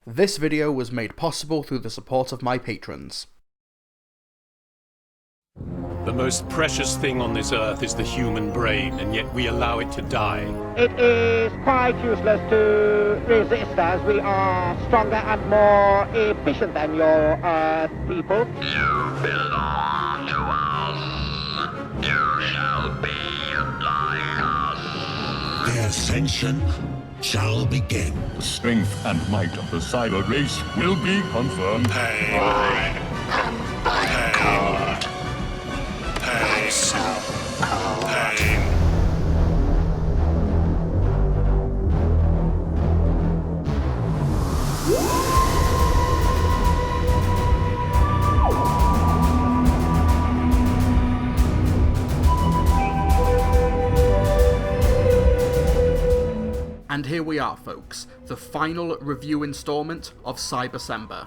This video was made possible through the support of my patrons. The most precious thing on this earth is the human brain, and yet we allow it to die. It is quite useless to resist, as we are stronger and more efficient than your Earth people. You belong to us. You shall be like us. The ascension shall begin. The strength and might of the cyber race will be confirmed. I am thy god. Thyself pain. And here we are, folks, the final review installment of Cybersember.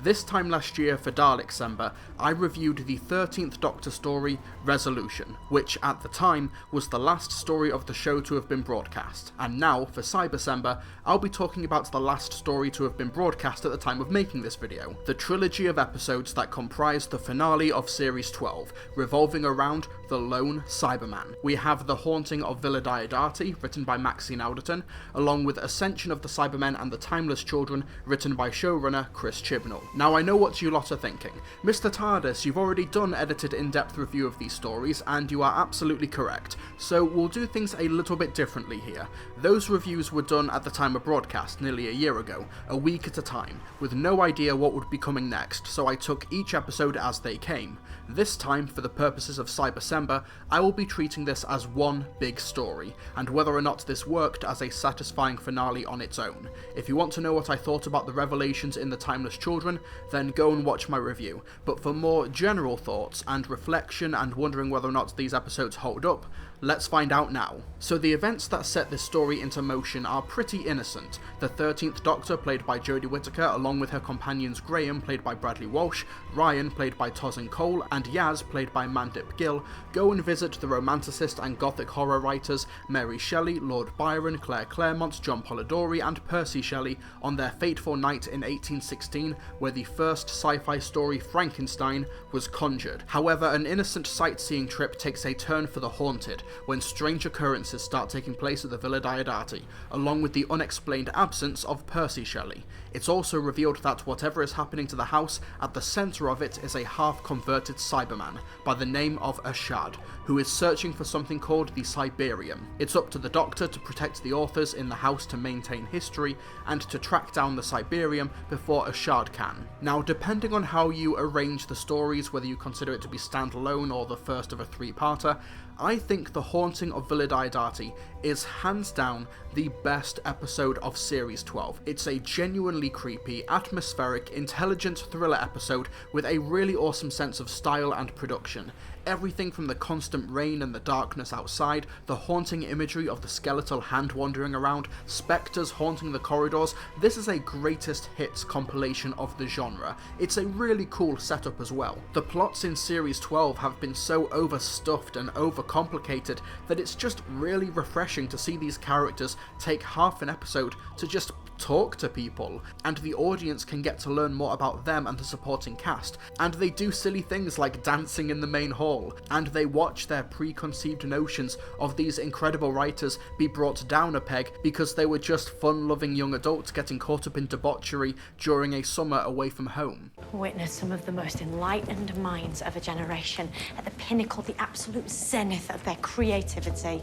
This time last year for Daleksember, I reviewed the 13th Doctor story, Resolution, which at the time was the last story of the show to have been broadcast, and now for Cybersember, I'll be talking about the last story to have been broadcast at the time of making this video, the trilogy of episodes that comprise the finale of Series 12, revolving around the Lone Cyberman. We have The Haunting of Villa Diodati, written by Maxine Alderton, along with Ascension of the Cybermen and the Timeless Children, written by showrunner Chris Chibnall. Now I know what you lot are thinking. Mr. TARDIS, you've already done edited in-depth review of these stories, and you are absolutely correct, so we'll do things a little bit differently here. Those reviews were done at the time of broadcast, nearly a year ago, a week at a time, with no idea what would be coming next, so I took each episode as they came. This time, for the purposes of Cybersember, I will be treating this as one big story, and whether or not this worked as a satisfying finale on its own. If you want to know what I thought about the revelations in The Timeless Children, then go and watch my review, but for more general thoughts and reflection and wondering whether or not these episodes hold up, let's find out now. So the events that set this story into motion are pretty innocent. The 13th Doctor, played by Jodie Whittaker, along with her companions Graham, played by Bradley Walsh, Ryan, played by Tosin Cole, and Yaz, played by Mandip Gill, go and visit the Romanticist and Gothic horror writers Mary Shelley, Lord Byron, Claire Claremont, John Polidori, and Percy Shelley on their fateful night in 1816, where the first sci-fi story Frankenstein was conjured. However, an innocent sightseeing trip takes a turn for the haunted, when strange occurrences start taking place at the Villa Diodati, along with the unexplained absence of Percy Shelley. It's also revealed that whatever is happening to the house, at the centre of it is a half-converted Cyberman by the name of Ashad, who is searching for something called the Cyberium. It's up to the Doctor to protect the authors in the house to maintain history, and to track down the Cyberium before Ashad can. Now, depending on how you arrange the stories, whether you consider it to be standalone or the first of a three-parter, I think The Haunting of Villa Diodati is hands down the best episode of Series 12. It's a genuinely creepy, atmospheric, intelligent thriller episode with a really awesome sense of style and production. Everything from the constant rain and the darkness outside, the haunting imagery of the skeletal hand wandering around, spectres haunting the corridors, this is a greatest hits compilation of the genre. It's a really cool setup as well. The plots in Series 12 have been so overstuffed and overcomplicated that it's just really refreshing to see these characters take half an episode to just talk to people, and the audience can get to learn more about them and the supporting cast, and they do silly things like dancing in the main hall, and they watch their preconceived notions of these incredible writers be brought down a peg because they were just fun-loving young adults getting caught up in debauchery during a summer away from home. Witness some of the most enlightened minds of a generation at the pinnacle, the absolute zenith of their creativity.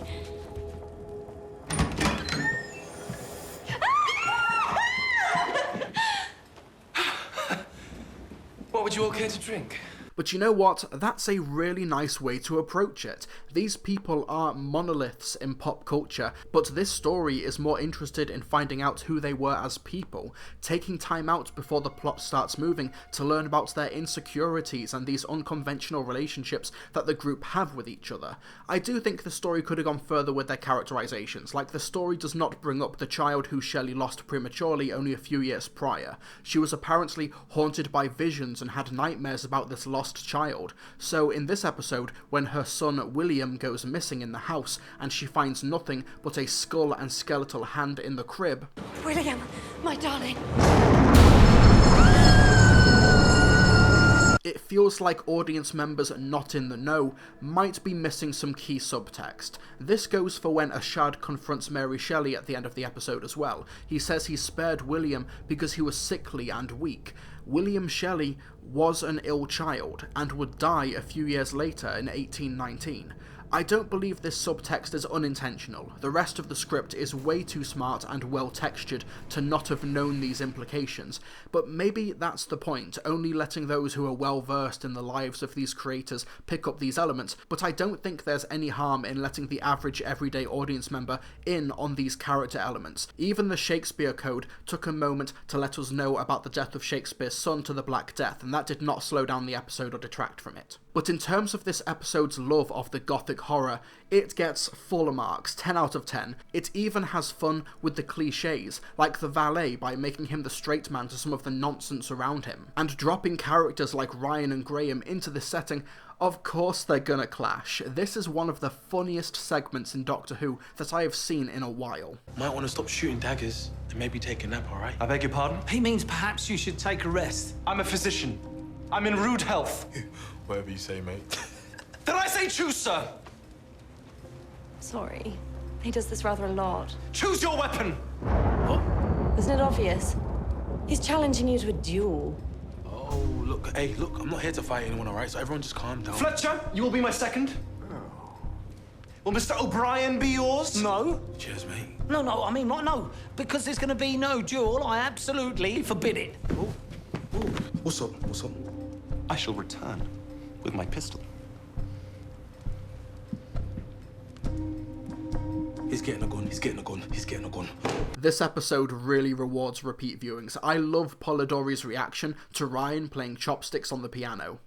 What would you all care to drink? But you know what? That's a really nice way to approach it. These people are monoliths in pop culture, but this story is more interested in finding out who they were as people, taking time out before the plot starts moving to learn about their insecurities and these unconventional relationships that the group have with each other. I do think the story could have gone further with their characterizations, like the story does not bring up the child who Shelley lost prematurely only a few years prior. She was apparently haunted by visions and had nightmares about this lost child. So in this episode, when her son William goes missing in the house and she finds nothing but a skull and skeletal hand in the crib, William, my darling. feels like audience members not in the know might be missing some key subtext. This goes for when Ashad confronts Mary Shelley at the end of the episode as well. He says he spared William because he was sickly and weak. William Shelley was an ill child and would die a few years later in 1819. I don't believe this subtext is unintentional. The rest of the script is way too smart and well textured to not have known these implications, but maybe that's the point, only letting those who are well versed in the lives of these creators pick up these elements, but I don't think there's any harm in letting the average everyday audience member in on these character elements. Even the Shakespeare Code took a moment to let us know about the death of Shakespeare's son to the Black Death, and that did not slow down the episode or detract from it. But in terms of this episode's love of the gothic horror, it gets full marks, 10 out of 10. It even has fun with the cliches, like the valet by making him the straight man to some of the nonsense around him, and dropping characters like Ryan and Graham into this setting. Of course they're gonna clash. This is one of the funniest segments in Doctor Who that I have seen in a while. Might want to stop shooting daggers and maybe take a nap, all right? I beg your pardon? He means perhaps you should take a rest. I'm a physician. I'm in rude health. Whatever you say, mate. Did I say choose, sir? Sorry. He does this rather a lot. Choose your weapon! What? Isn't it obvious? He's challenging you to a duel. Oh, look, hey, look, I'm not here to fight anyone, all right? So everyone just calm down. Fletcher, you will be my second. Will Mr. O'Brien be yours? No. Cheers, mate. No, I mean, no. Because there's going to be no duel, I absolutely forbid it. Oh. What's up? I shall return with my pistol. He's getting a gun. This episode really rewards repeat viewings. I love Polidori's reaction to Ryan playing chopsticks on the piano.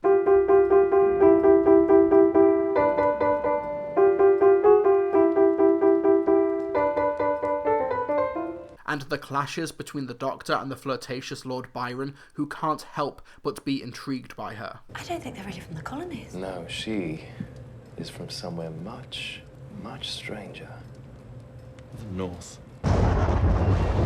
And the clashes between the Doctor and the flirtatious Lord Byron, who can't help but be intrigued by her. I don't think they're really from the colonies. No, she is from somewhere much, much stranger. The North.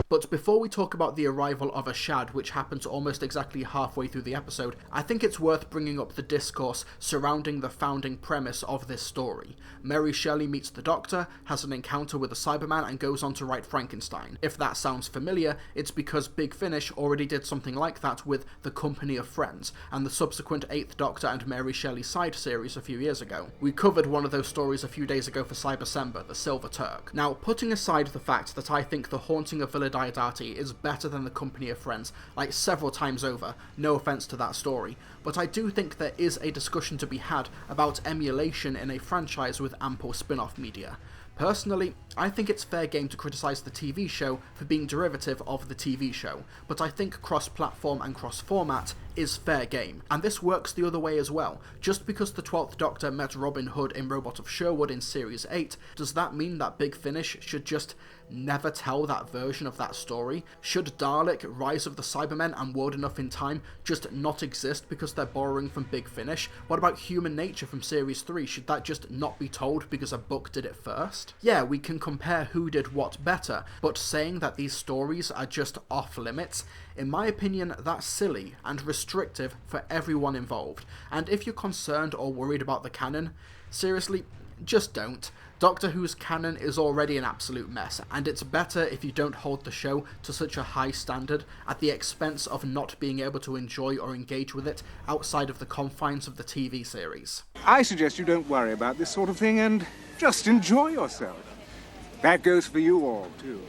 But before we talk about the arrival of Ashad, which happens almost exactly halfway through the episode, I think it's worth bringing up the discourse surrounding the founding premise of this story. Mary Shelley meets the Doctor, has an encounter with a Cyberman, and goes on to write Frankenstein. If that sounds familiar, it's because Big Finish already did something like that with The Company of Friends, and the subsequent 8th Doctor and Mary Shelley side series a few years ago. We covered one of those stories a few days ago for Cybersember, The Silver Turk. Now, putting aside the fact that I think The Haunting of Villa Diodati is better than The Company of Friends, like several times over, no offense to that story, but I do think there is a discussion to be had about emulation in a franchise with ample spin-off media. Personally, I think it's fair game to criticise the TV show for being derivative of the TV show, but I think cross-platform and cross-format is fair game, and this works the other way as well. Just because the 12th Doctor met Robin Hood in Robot of Sherwood in Series 8, does that mean that Big Finish should just never tell that version of that story? Should Dalek, Rise of the Cybermen, and World Enough in Time just not exist because they're borrowing from Big Finish? What about Human Nature from Series 3? Should that just not be told because a book did it first? Yeah, we can compare who did what better, but saying that these stories are just off limits, in my opinion, that's silly and restrictive for everyone involved. And if you're concerned or worried about the canon, seriously, just don't. Doctor Who's canon is already an absolute mess, and it's better if you don't hold the show to such a high standard at the expense of not being able to enjoy or engage with it outside of the confines of the TV series. I suggest you don't worry about this sort of thing and just enjoy yourself. That goes for you all, too.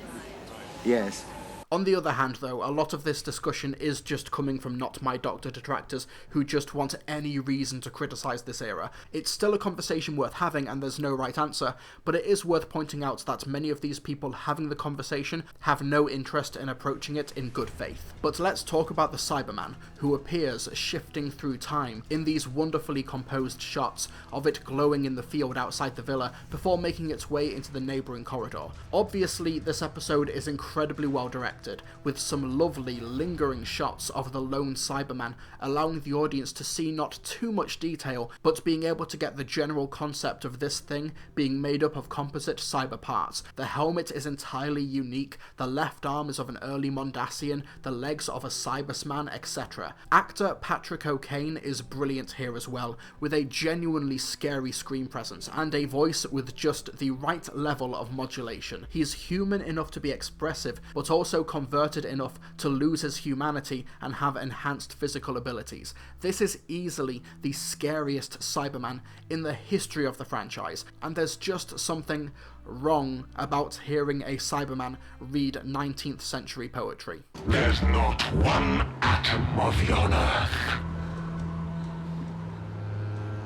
Yes. On the other hand, though, a lot of this discussion is just coming from Not My Doctor detractors who just want any reason to criticise this era. It's still a conversation worth having, and there's no right answer, but it is worth pointing out that many of these people having the conversation have no interest in approaching it in good faith. But let's talk about the Cyberman, who appears shifting through time in these wonderfully composed shots of it glowing in the field outside the villa before making its way into the neighbouring corridor. Obviously, this episode is incredibly well directed, directed, with some lovely lingering shots of the lone Cyberman, allowing the audience to see not too much detail, but being able to get the general concept of this thing being made up of composite cyber parts. The helmet is entirely unique, the left arm is of an early Mondasian, the legs of a Cybersman, etc. Actor Patrick O'Kane is brilliant here as well, with a genuinely scary screen presence and a voice with just the right level of modulation. He is human enough to be expressive, but also converted enough to lose his humanity and have enhanced physical abilities. This is easily the scariest Cyberman in the history of the franchise, and there's just something wrong about hearing a Cyberman read 19th century poetry. There's not one atom of yon earth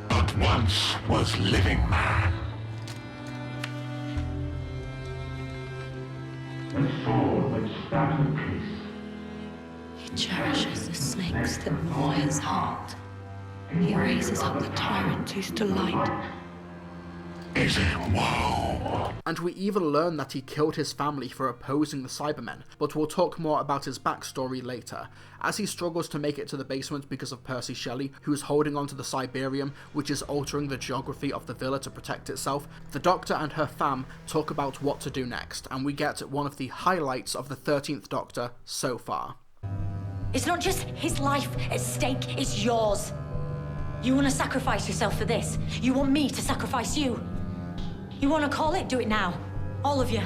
but once was living man. And for which battle peace. He cherishes the snakes that gnaw his heart. He raises up the tyrant whose delight is in woe. And we even learn that he killed his family for opposing the Cybermen, but we'll talk more about his backstory later. As he struggles to make it to the basement because of Percy Shelley, who's holding onto the Cyberium, which is altering the geography of the villa to protect itself, the Doctor and her fam talk about what to do next, and we get one of the highlights of the 13th Doctor so far. It's not just his life at stake, it's yours. You want to sacrifice yourself for this? You want me to sacrifice you? You want to call it? Do it now. All of you.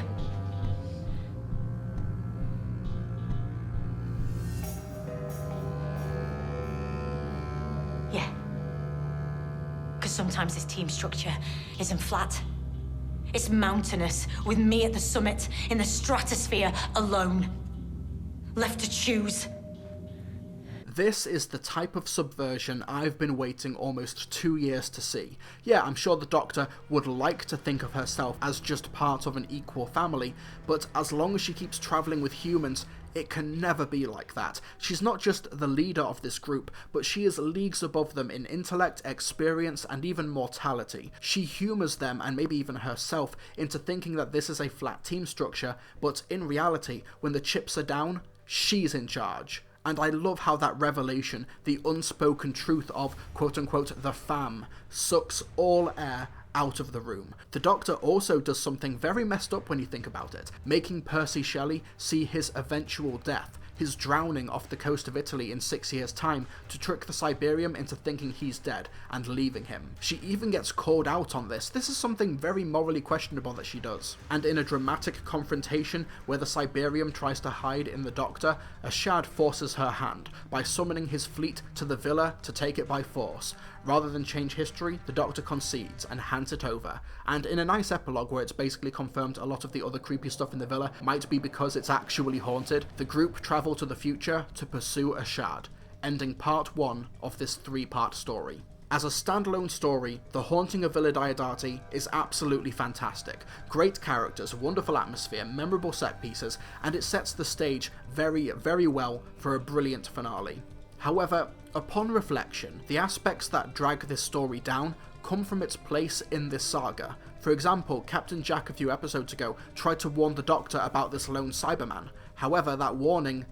Yeah. Because sometimes this team structure isn't flat. It's mountainous, with me at the summit, in the stratosphere, alone. Left to choose. This is the type of subversion I've been waiting almost 2 years to see. Yeah, I'm sure the Doctor would like to think of herself as just part of an equal family, but as long as she keeps travelling with humans, it can never be like that. She's not just the leader of this group, but she is leagues above them in intellect, experience, and even mortality. She humours them, and maybe even herself, into thinking that this is a flat team structure, but in reality, when the chips are down, she's in charge. And I love how that revelation, the unspoken truth of quote-unquote the fam, sucks all air out of the room. The Doctor also does something very messed up when you think about it, making Percy Shelley see his eventual death, his drowning off the coast of Italy in 6 years' time, to trick the Cyberium into thinking he's dead and leaving him. She even gets called out on this. This is something very morally questionable that she does. And in a dramatic confrontation where the Cyberium tries to hide in the Doctor, Ashad forces her hand by summoning his fleet to the villa to take it by force. Rather than change history, the Doctor concedes and hands it over, and in a nice epilogue where it's basically confirmed a lot of the other creepy stuff in the villa might be because it's actually haunted, the group travel to the future to pursue Ashad, ending part 1 of this 3-part story. As a standalone story, The Haunting of Villa Diodati is absolutely fantastic. Great characters, wonderful atmosphere, memorable set pieces, and it sets the stage very, very well for a brilliant finale. However, upon reflection, the aspects that drag this story down come from its place in this saga. For example, Captain Jack a few episodes ago tried to warn the Doctor about this lone Cyberman. However, that warning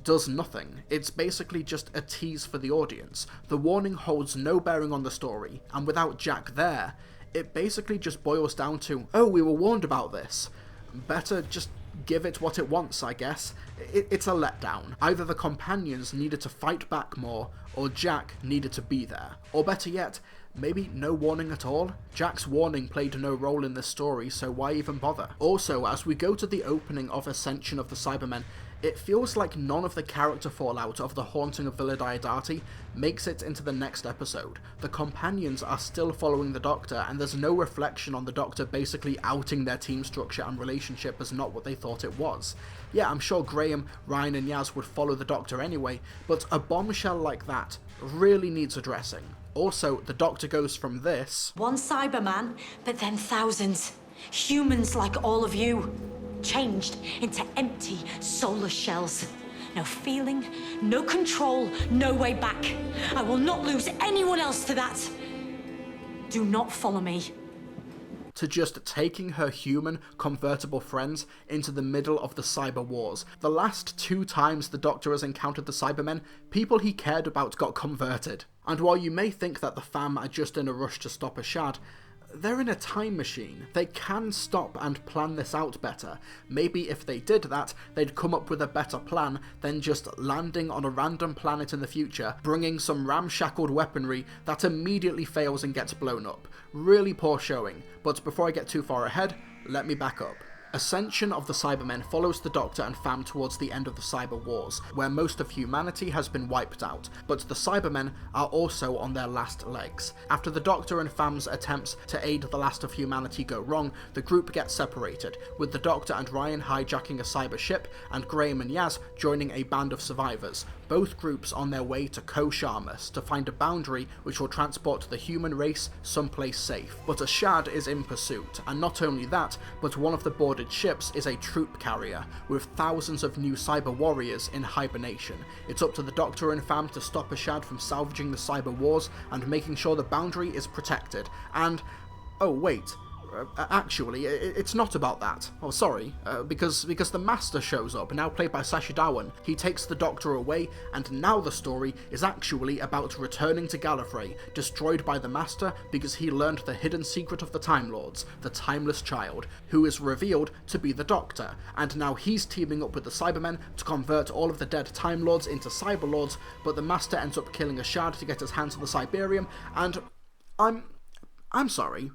does nothing. It's basically just a tease for the audience. The warning holds no bearing on the story, and without Jack there, it basically just boils down to, oh, we were warned about this. Better just give it what it wants, I guess. It's a letdown. Either the companions needed to fight back more, or Jack needed to be there. Or better yet, maybe no warning at all? Jack's warning played no role in this story, so why even bother? Also, as we go to the opening of Ascension of the Cybermen, it feels like none of the character fallout of The Haunting of Villa Diodati makes it into the next episode. The companions are still following the Doctor, and there's no reflection on the Doctor basically outing their team structure and relationship as not what they thought it was. Yeah, I'm sure Graham, Ryan and Yaz would follow the Doctor anyway, but a bombshell like that really needs addressing. Also, the Doctor goes from this... One Cyberman, but then thousands. Humans like all of you. Changed into empty, soulless shells. No feeling, no control, no way back. I will not lose anyone else to that. Do not follow me. to just taking her human, convertible friends into the middle of the cyber wars. The last 2 times the Doctor has encountered the Cybermen, people he cared about got converted. And while you may think that the fam are just in a rush to stop Ashad, they're in a time machine. They can stop and plan this out better. Maybe if they did that, they'd come up with a better plan than just landing on a random planet in the future, bringing some ramshackled weaponry that immediately fails and gets blown up. Really poor showing, but before I get too far ahead, let me back up. Ascension of the Cybermen follows the Doctor and fam towards the end of the Cyber Wars, where most of humanity has been wiped out, but the Cybermen are also on their last legs. After the Doctor and fam's attempts to aid the last of humanity go wrong, the group gets separated, with the Doctor and Ryan hijacking a cyber ship, and Graham and Yaz joining a band of survivors, both groups on their way to Ko-Sharmus to find a boundary which will transport the human race someplace safe. But Ashad is in pursuit, and not only that, but one of the boarded ships is a troop carrier, with thousands of new cyber warriors in hibernation. It's up to the Doctor and fam to stop Ashad from salvaging the cyber wars and making sure the boundary is protected. And, oh wait, actually, it's not about that. Oh, sorry, because the Master shows up, now played by Sacha Dhawan. He takes the Doctor away, and now the story is actually about returning to Gallifrey, destroyed by the Master because he learned the hidden secret of the Time Lords, the Timeless Child, who is revealed to be the Doctor, and now he's teaming up with the Cybermen to convert all of the dead Time Lords into Cyber Lords, but the Master ends up killing Ashad to get his hands on the Cyberium, and I'm sorry.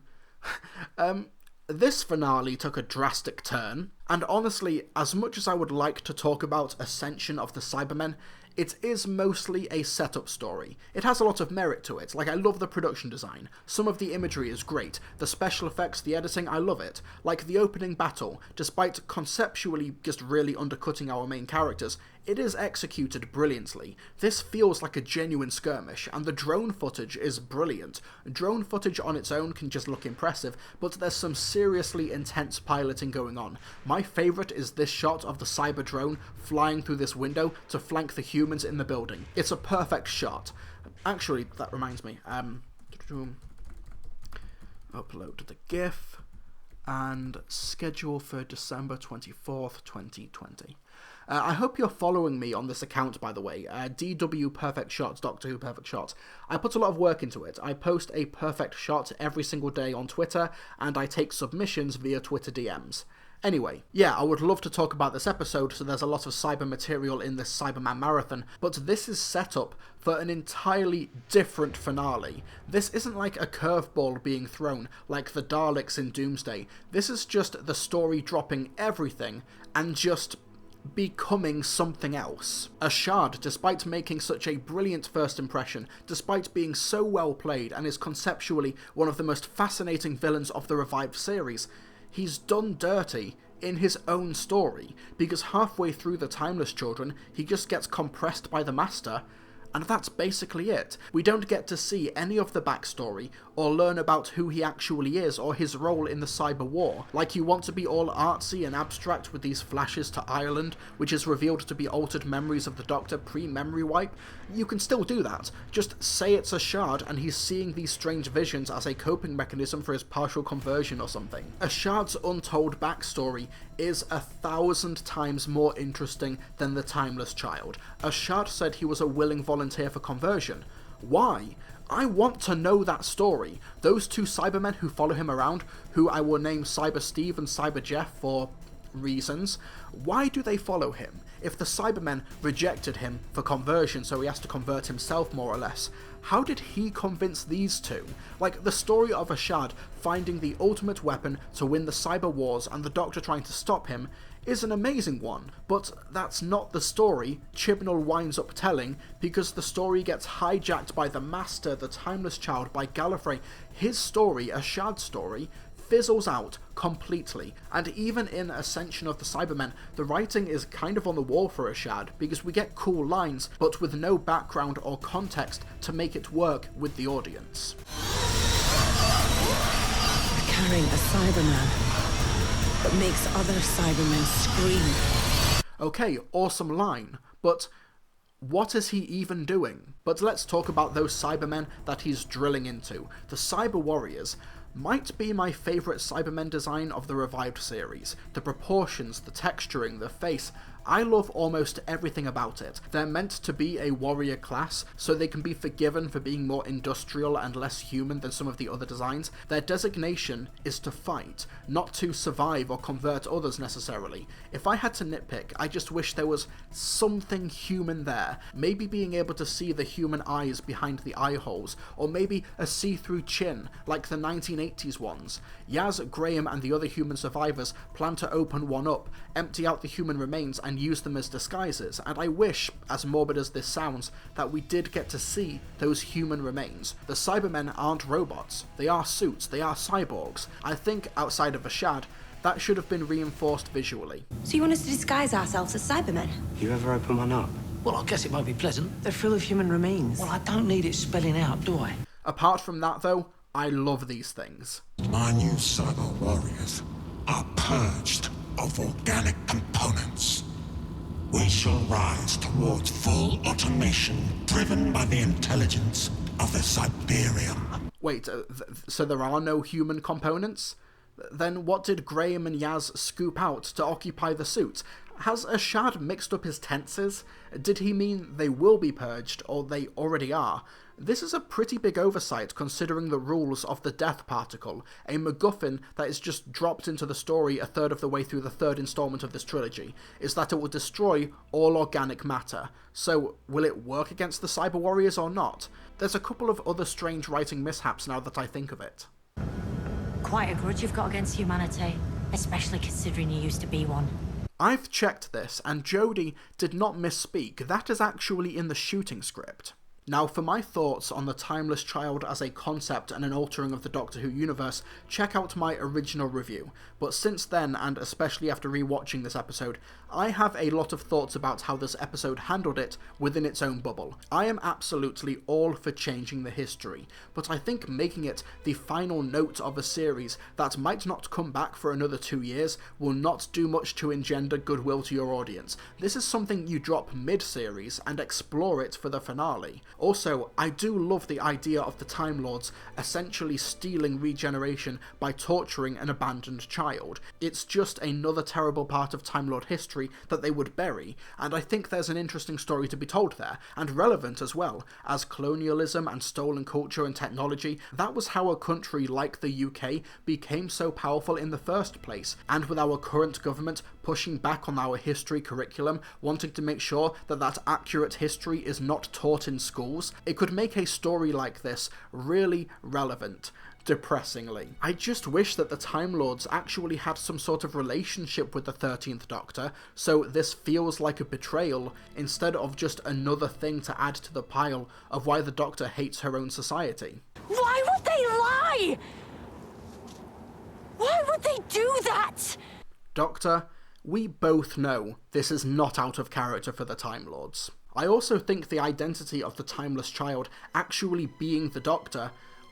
This finale took a drastic turn, and honestly, as much as I would like to talk about Ascension of the Cybermen, it is mostly a setup story. It has a lot of merit to it, like I love the production design, some of the imagery is great, the special effects, the editing, I love it. Like the opening battle, despite conceptually just really undercutting our main characters, it is executed brilliantly. This feels like a genuine skirmish, and the drone footage is brilliant. Drone footage on its own can just look impressive, but there's some seriously intense piloting going on. My favourite is this shot of the cyber drone flying through this window to flank the humans in the building. It's a perfect shot. Actually, that reminds me, upload the GIF, and schedule for December 24th, 2020. I hope you're following me on this account, by the way, DW Perfect Shots, Doctor Who Perfect Shots. I put a lot of work into it. I post a perfect shot every single day on Twitter, and I take submissions via Twitter DMs. Anyway, yeah, I would love to talk about this episode, so there's a lot of cyber material in this Cyberman marathon, but this is set up for an entirely different finale. This isn't like a curveball being thrown, like the Daleks in Doomsday. This is just the story dropping everything, and just becoming something else. Ashad, despite making such a brilliant first impression, despite being so well played and is conceptually one of the most fascinating villains of the revived series, he's done dirty in his own story, because halfway through the Timeless Children, he just gets compressed by the Master, and that's basically it. We don't get to see any of the backstory, or learn about who he actually is, or his role in the cyber war. Like, you want to be all artsy and abstract with these flashes to Ireland, which is revealed to be altered memories of the Doctor pre-memory wipe? You can still do that. Just say it's Ashad, and he's seeing these strange visions as a coping mechanism for his partial conversion or something. Ashad's untold backstory is 1,000 times more interesting than the Timeless Child. Ashad said he was a willing volunteer for conversion. Why? I want to know that story. Those two Cybermen who follow him around, who I will name Cyber Steve and Cyber Jeff for reasons, why do they follow him? If the Cybermen rejected him for conversion, so he has to convert himself more or less, how did he convince these two? Like, the story of Ashad finding the ultimate weapon to win the cyber wars and the Doctor trying to stop him is an amazing one, but that's not the story Chibnall winds up telling, because the story gets hijacked by the Master, the Timeless Child, by Gallifrey. His story, Ashad's story, fizzles out completely, and even in Ascension of the Cybermen, the writing is kind of on the wall for Ashad, because we get cool lines, but with no background or context to make it work with the audience. Carrying a Cyberman that makes other Cybermen scream. Okay, awesome line, but what is he even doing? But let's talk about those Cybermen that he's drilling into. The Cyber Warriors. might be my favourite Cybermen design of the revived series. The proportions, the texturing, the face, I love almost everything about it. They're meant to be a warrior class, so they can be forgiven for being more industrial and less human than some of the other designs. Their designation is to fight, not to survive or convert others necessarily. If I had to nitpick, I just wish there was something human there. Maybe being able to see the human eyes behind the eye holes, or maybe a see-through chin, like the 1980s ones. Yaz, Graham and the other human survivors plan to open one up, empty out the human remains and use them as disguises, and I wish, as morbid as this sounds, that we did get to see those human remains. The Cybermen aren't robots, they are suits, they are cyborgs. I think, outside of Ashad, that should have been reinforced visually. So you want us to disguise ourselves as Cybermen? You ever open one up? Well, I guess it might be pleasant. They're full of human remains. Well, I don't need it spelling out, do I? Apart from that though, I love these things. My new cyber warriors are purged of organic components. We shall rise towards full automation, driven by the intelligence of the Cyberium. Wait, so there are no human components? Then what did Graham and Yaz scoop out to occupy the suit? Has Ashad mixed up his tenses? Did he mean they will be purged, or they already are? This is a pretty big oversight considering the rules of the Death Particle, a MacGuffin that is just dropped into the story a third of the way through the third installment of this trilogy, is that it will destroy all organic matter. So, will it work against the Cyber Warriors or not? There's a couple of other strange writing mishaps now that I think of it. Quite a grudge you've got against humanity, especially considering you used to be one. I've checked this, and Jodie did not misspeak. That is actually in the shooting script. Now, for my thoughts on the Timeless Child as a concept and an altering of the Doctor Who universe, check out my original review. But since then, and especially after rewatching this episode, I have a lot of thoughts about how this episode handled it within its own bubble. I am absolutely all for changing the history, but I think making it the final note of a series that might not come back for another 2 years will not do much to engender goodwill to your audience. This is something you drop mid-series and explore it for the finale. Also, I do love the idea of the Time Lords essentially stealing regeneration by torturing an abandoned child. It's just another terrible part of Time Lord history that they would bury, and I think there's an interesting story to be told there, and relevant as well, as colonialism and stolen culture and technology, that was how a country like the UK became so powerful in the first place, and with our current government pushing back on our history curriculum, wanting to make sure that that accurate history is not taught in schools, it could make a story like this really relevant. Depressingly. I just wish that the Time Lords actually had some sort of relationship with the 13th Doctor, so this feels like a betrayal instead of just another thing to add to the pile of why the Doctor hates her own society. Why would they lie? Why would they do that? Doctor, we both know this is not out of character for the Time Lords. I also think the identity of the Timeless Child actually being the Doctor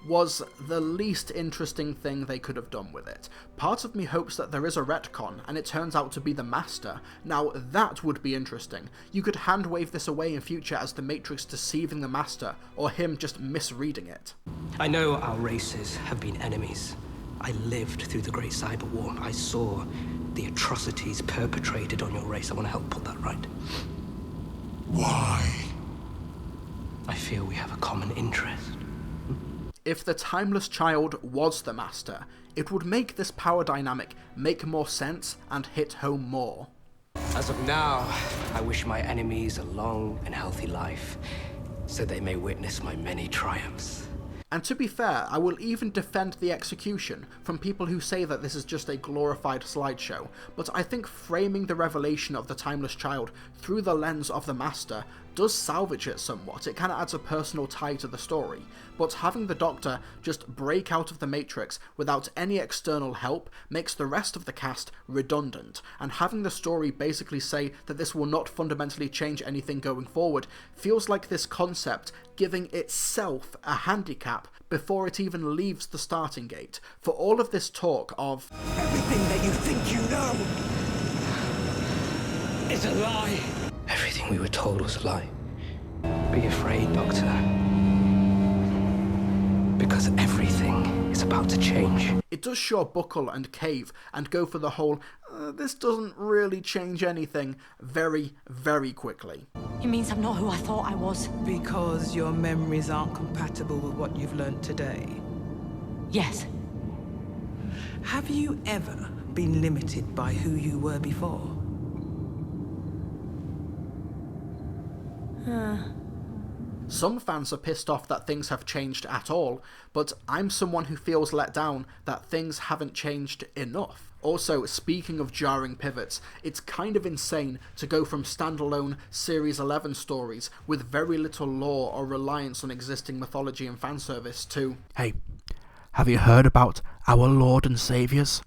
was the least interesting thing they could have done with it. Part of me hopes that there is a retcon and it turns out to be the Master. Now that would be interesting. You could hand-wave this away in future as the Matrix deceiving the Master, or him just misreading it. I know our races have been enemies. I lived through the Great Cyber War. I saw the atrocities perpetrated on your race. I want to help put that right. Why? I feel we have a common interest. If the Timeless Child was the Master, it would make this power dynamic make more sense and hit home more. As of now, I wish my enemies a long and healthy life, so they may witness my many triumphs. And to be fair, I will even defend the execution from people who say that this is just a glorified slideshow, but I think framing the revelation of the Timeless Child through the lens of the Master does salvage it somewhat. It kind of adds a personal tie to the story, but having the Doctor just break out of the Matrix without any external help makes the rest of the cast redundant, and having the story basically say that this will not fundamentally change anything going forward feels like this concept giving itself a handicap before it even leaves the starting gate. For all of this talk of everything that you think you know is a lie. Everything we were told was a lie. Be afraid, Doctor. Because everything is about to change. It does sure buckle and cave and go for the whole, this doesn't really change anything very, very quickly. It means I'm not who I thought I was. Because your memories aren't compatible with what you've learned today? Yes. Have you ever been limited by who you were before? Some fans are pissed off that things have changed at all, but I'm someone who feels let down that things haven't changed enough. Also, speaking of jarring pivots, it's kind of insane to go from standalone Series 11 stories with very little lore or reliance on existing mythology and fanservice to, hey, have you heard about our Lord and Saviours,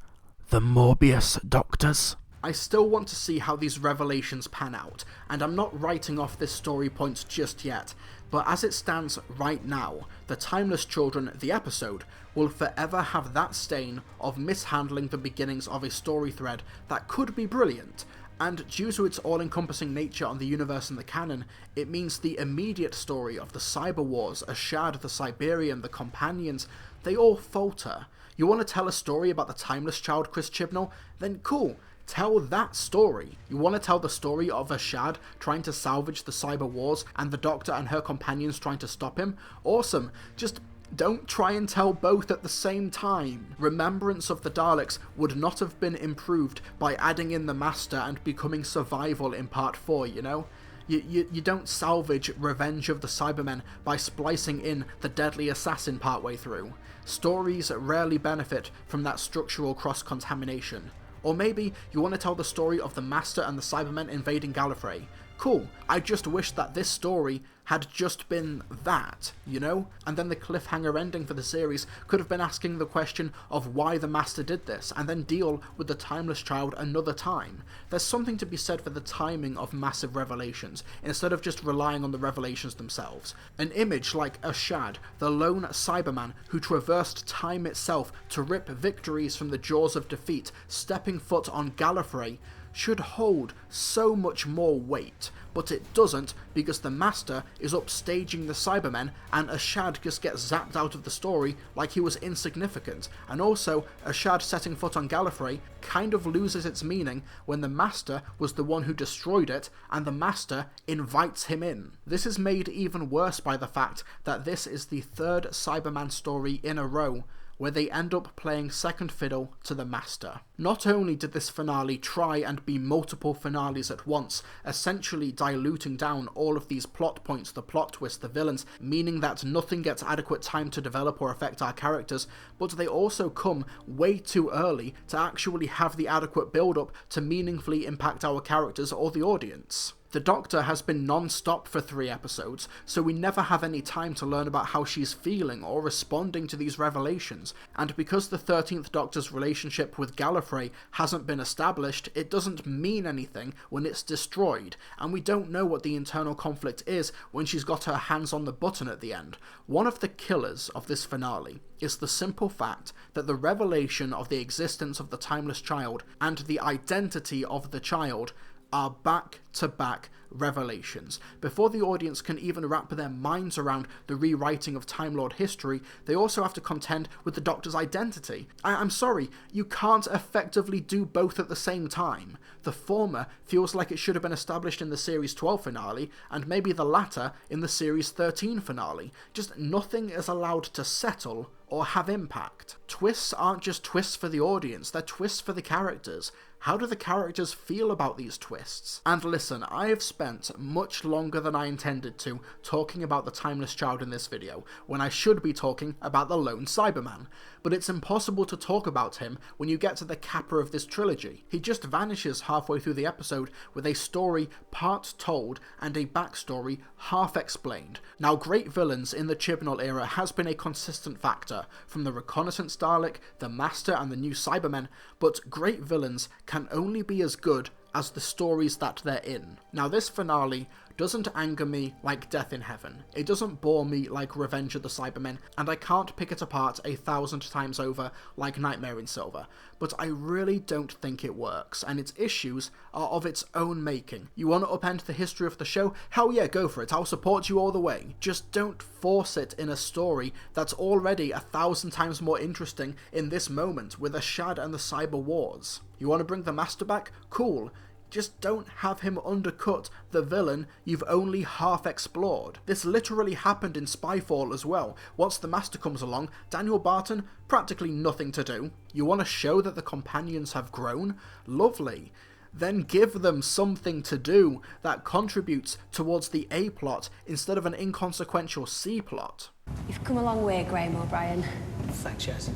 the Morbius Doctors? I still want to see how these revelations pan out, and I'm not writing off this story point just yet, but as it stands right now, The Timeless Children, the episode, will forever have that stain of mishandling the beginnings of a story thread that could be brilliant, and due to its all-encompassing nature on the universe and the canon, it means the immediate story of the Cyber Wars, Ashad, the Cyberian, the Companions, they all falter. You want to tell a story about the Timeless Child, Chris Chibnall? Then cool. Tell that story. You want to tell the story of Ashad trying to salvage the Cyber Wars and the Doctor and her companions trying to stop him? Awesome. Just don't try and tell both at the same time. Remembrance of the Daleks would not have been improved by adding in the Master and becoming survival in Part 4, you know? You don't salvage Revenge of the Cybermen by splicing in the Deadly Assassin partway through. Stories rarely benefit from that structural cross-contamination. Or maybe you want to tell the story of the Master and the Cybermen invading Gallifrey. Cool, I just wish that this story had just been that, you know? And then the cliffhanger ending for the series could have been asking the question of why the Master did this, and then deal with the Timeless Child another time. There's something to be said for the timing of massive revelations, instead of just relying on the revelations themselves. An image like Ashad, the lone Cyberman who traversed time itself to rip victories from the jaws of defeat, stepping foot on Gallifrey, should hold so much more weight, but it doesn't because the Master is upstaging the Cybermen and Ashad just gets zapped out of the story like he was insignificant, and also Ashad setting foot on Gallifrey kind of loses its meaning when the Master was the one who destroyed it and the Master invites him in. This is made even worse by the fact that this is the third Cyberman story in a row where they end up playing second fiddle to the Master. Not only did this finale try and be multiple finales at once, essentially diluting down all of these plot points, the plot twists, the villains, meaning that nothing gets adequate time to develop or affect our characters, but they also come way too early to actually have the adequate build-up to meaningfully impact our characters or the audience. The Doctor has been non-stop for 3 episodes, so we never have any time to learn about how she's feeling or responding to these revelations, and because the 13th Doctor's relationship with Gallifrey hasn't been established, it doesn't mean anything when it's destroyed, and we don't know what the internal conflict is when she's got her hands on the button at the end. One of the killers of this finale is the simple fact that the revelation of the existence of the Timeless Child and the identity of the child are back-to-back revelations. Before the audience can even wrap their minds around the rewriting of Time Lord history, they also have to contend with the Doctor's identity. I'm sorry, you can't effectively do both at the same time. The former feels like it should have been established in the Series 12 finale, and maybe the latter in the Series 13 finale. Just nothing is allowed to settle or have impact. Twists aren't just twists for the audience, they're twists for the characters. How do the characters feel about these twists? And listen, I have spent much longer than I intended to talking about the Timeless Child in this video, when I should be talking about the lone Cyberman. But it's impossible to talk about him when you get to the capper of this trilogy. He just vanishes halfway through the episode with a story part told and a backstory half explained. Now, great villains in the Chibnall era has been a consistent factor, from the Reconnaissance Dalek, the Master and the new Cybermen, but great villains can only be as good as the stories that they're in. Now, this finale doesn't anger me like Death in Heaven. It doesn't bore me like Revenge of the Cybermen, and I can't pick it apart 1,000 times over like Nightmare in Silver. But I really don't think it works, and its issues are of its own making. You want to upend the history of the show? Hell yeah, go for it. I'll support you all the way. Just don't force it in a story that's already 1,000 times more interesting in this moment with Ashad and the Cyber Wars. You want to bring the Master back? Cool. Just don't have him undercut the villain you've only half explored. This literally happened in Spyfall as well. Once the Master comes along, Daniel Barton, practically nothing to do. You want to show that the companions have grown? Lovely. Then give them something to do that contributes towards the A-plot instead of an inconsequential C-plot. You've come a long way, Graham O'Brien. Thanks, Jez.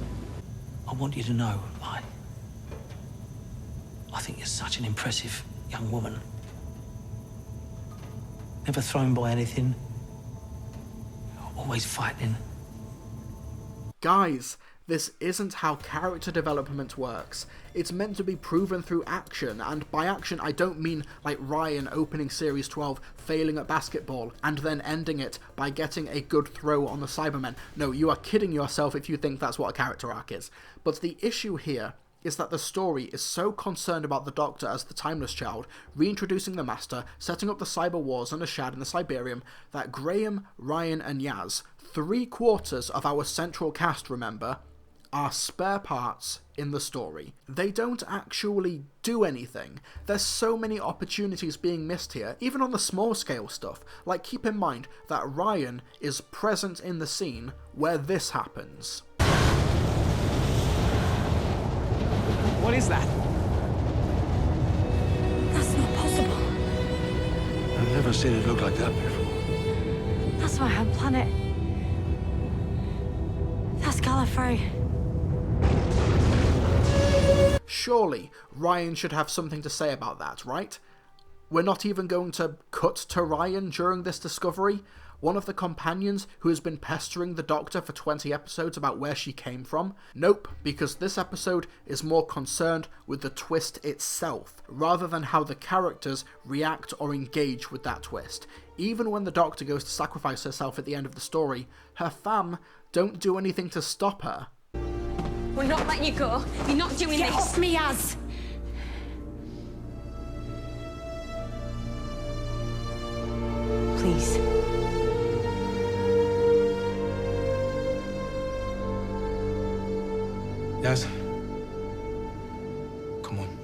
I want you to know, I think you're such an impressive young woman. Never thrown by anything. Always fighting. Guys, this isn't how character development works. It's meant to be proven through action, and by action I don't mean like Ryan opening Series 12, failing at basketball, and then ending it by getting a good throw on the Cybermen. No, you are kidding yourself if you think that's what a character arc is. But the issue here is that the story is so concerned about the Doctor as the Timeless Child, reintroducing the Master, setting up the Cyber Wars and Ashad and the Cyberium, that Graham, Ryan and Yaz, 3/4 of our central cast, remember, are spare parts in the story. They don't actually do anything. There's so many opportunities being missed here, even on the small scale stuff. Like, keep in mind that Ryan is present in the scene where this happens. What is that? That's not possible. I've never seen it look like that before. That's my home planet. That's Gallifrey. Surely, Ryan should have something to say about that, right? We're not even going to cut to Ryan during this discovery? One of the companions who has been pestering the Doctor for 20 episodes about where she came from? Nope, because this episode is more concerned with the twist itself, rather than how the characters react or engage with that twist. Even when the Doctor goes to sacrifice herself at the end of the story, her fam don't do anything to stop her. We're not letting you go. You're not doing this. Get off me, Az! Please. Yes. Come on.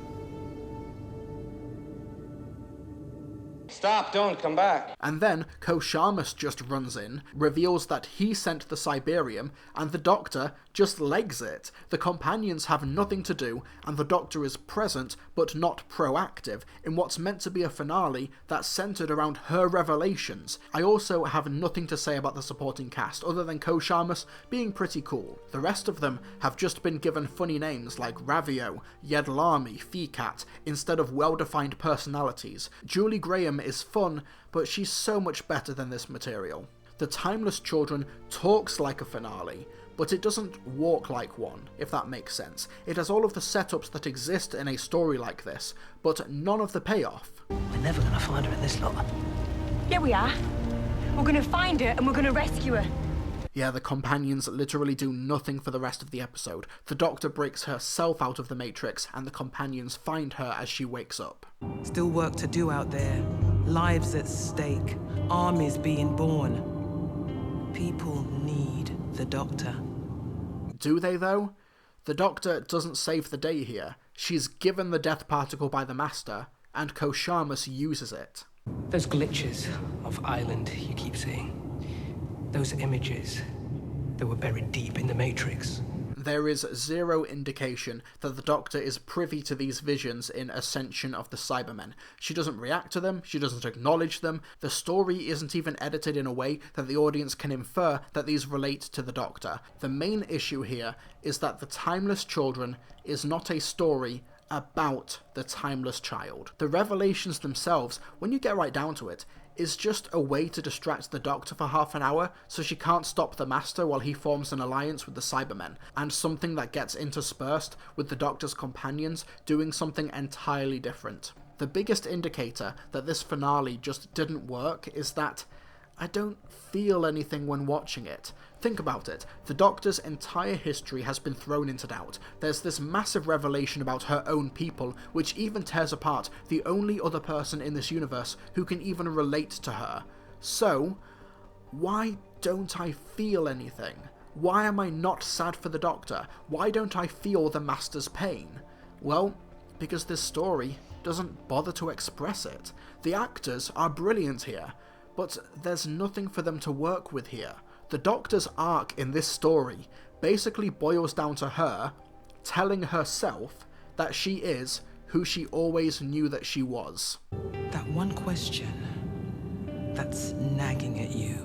Stop, don't come back. And then Koshamus just runs in, reveals that he sent the Cyberium, and the Doctor just legs it. The companions have nothing to do, and the Doctor is present, but not proactive, in what's meant to be a finale that's centered around her revelations. I also have nothing to say about the supporting cast, other than Koshamus being pretty cool. The rest of them have just been given funny names like Ravio, Yedlami, Feecat, instead of well-defined personalities. Julie Graham is fun, but she's so much better than this material. The Timeless Children talks like a finale, but it doesn't walk like one, if that makes sense. It has all of the setups that exist in a story like this, but none of the payoff. We're never gonna find her in this lot. Yeah, we are. We're gonna find her and we're gonna rescue her. Yeah, the companions literally do nothing for the rest of the episode. The Doctor breaks herself out of the Matrix, and the companions find her as she wakes up. Still work to do out there. Lives at stake. Armies being born. People need the Doctor. Do they, though? The Doctor doesn't save the day here. She's given the death particle by the Master, and Koshamus uses it. Those glitches of Island you keep seeing, those images, they were buried deep in the Matrix. There is zero indication that the Doctor is privy to these visions in Ascension of the Cybermen. She doesn't react to them, she doesn't acknowledge them, the story isn't even edited in a way that the audience can infer that these relate to the Doctor. The main issue here is that The Timeless Children is not a story about the Timeless Child. The revelations themselves, when you get right down to it, is just a way to distract the Doctor for half an hour so she can't stop the Master while he forms an alliance with the Cybermen, and something that gets interspersed with the Doctor's companions doing something entirely different. The biggest indicator that this finale just didn't work is that I don't feel anything when watching it. Think about it. The Doctor's entire history has been thrown into doubt. There's this massive revelation about her own people, which even tears apart the only other person in this universe who can even relate to her. So, why don't I feel anything? Why am I not sad for the Doctor? Why don't I feel the Master's pain? Well, because this story doesn't bother to express it. The actors are brilliant here, but there's nothing for them to work with here. The Doctor's arc in this story basically boils down to her telling herself that she is who she always knew that she was. That one question that's nagging at you.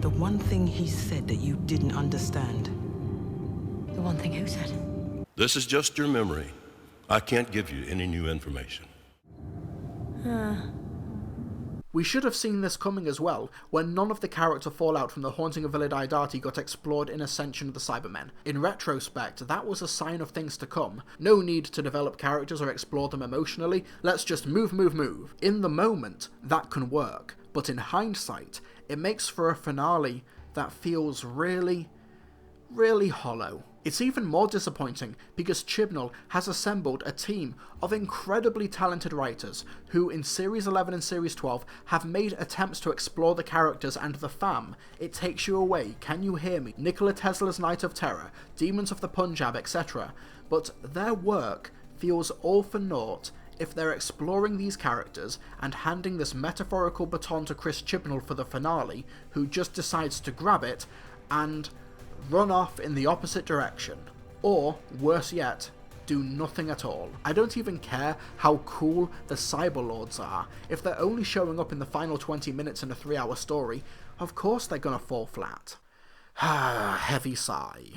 The one thing he said that you didn't understand. The one thing who said? This is just your memory. I can't give you any new information. We should have seen this coming as well, when none of the character fallout from the Haunting of Villa Diodati got explored in Ascension of the Cybermen. In retrospect, that was a sign of things to come. No need to develop characters or explore them emotionally, let's just move. In the moment, that can work, but in hindsight, it makes for a finale that feels really hollow. It's even more disappointing because Chibnall has assembled a team of incredibly talented writers who in Series 11 and Series 12 have made attempts to explore the characters and the fam. It Takes You Away, Can You Hear Me, Nikola Tesla's Night of Terror, Demons of the Punjab, etc. But their work feels all for naught if they're exploring these characters and handing this metaphorical baton to Chris Chibnall for the finale, who just decides to grab it and run off in the opposite direction, or, worse yet, do nothing at all. I don't even care how cool the Cyberlords are. If they're only showing up in the final 20 minutes in a 3-hour story, of course they're gonna fall flat. Heavy sigh.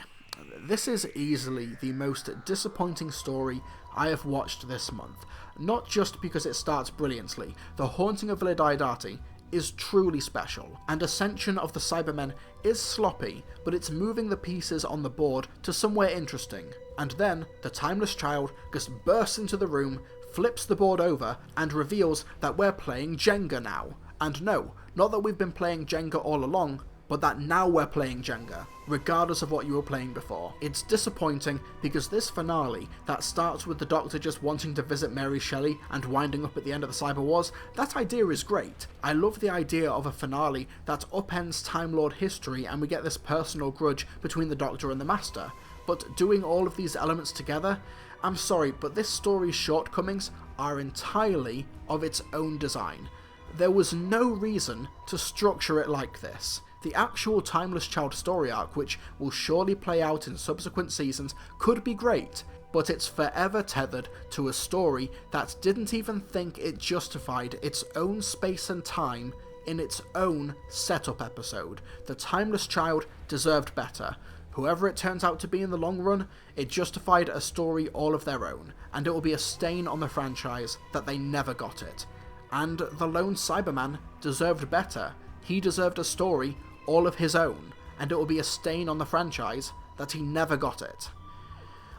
This is easily the most disappointing story I have watched this month, not just because it starts brilliantly. The Haunting of Villa Diodati is truly special, and Ascension of the Cybermen is sloppy, but it's moving the pieces on the board to somewhere interesting. And then, the Timeless Child just bursts into the room, flips the board over, and reveals that we're playing Jenga now. And no, not that we've been playing Jenga all along, but that now we're playing Jenga, regardless of what you were playing before. It's disappointing because this finale that starts with the Doctor just wanting to visit Mary Shelley and winding up at the end of the Cyber Wars, that idea is great. I love the idea of a finale that upends Time Lord history and we get this personal grudge between the Doctor and the Master. But doing all of these elements together, I'm sorry, but this story's shortcomings are entirely of its own design. There was no reason to structure it like this. The actual Timeless Child story arc, which will surely play out in subsequent seasons, could be great, but it's forever tethered to a story that didn't even think it justified its own space and time in its own setup episode. The Timeless Child deserved better. Whoever it turns out to be in the long run, it justified a story all of their own, and it will be a stain on the franchise that they never got it. And the Lone Cyberman deserved better. He deserved a story all of his own, and it will be a stain on the franchise that he never got it.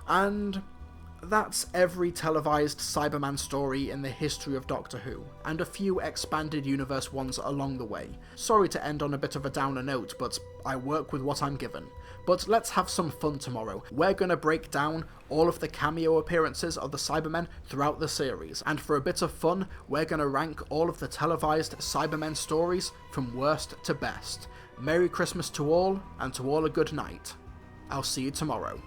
And that's every televised Cyberman story in the history of Doctor Who, and a few expanded universe ones along the way. Sorry to end on a bit of a downer note, but I work with what I'm given. But let's have some fun tomorrow. We're gonna break down all of the cameo appearances of the Cybermen throughout the series, and for a bit of fun, we're gonna rank all of the televised Cybermen stories from worst to best. Merry Christmas to all, and to all a good night. I'll see you tomorrow.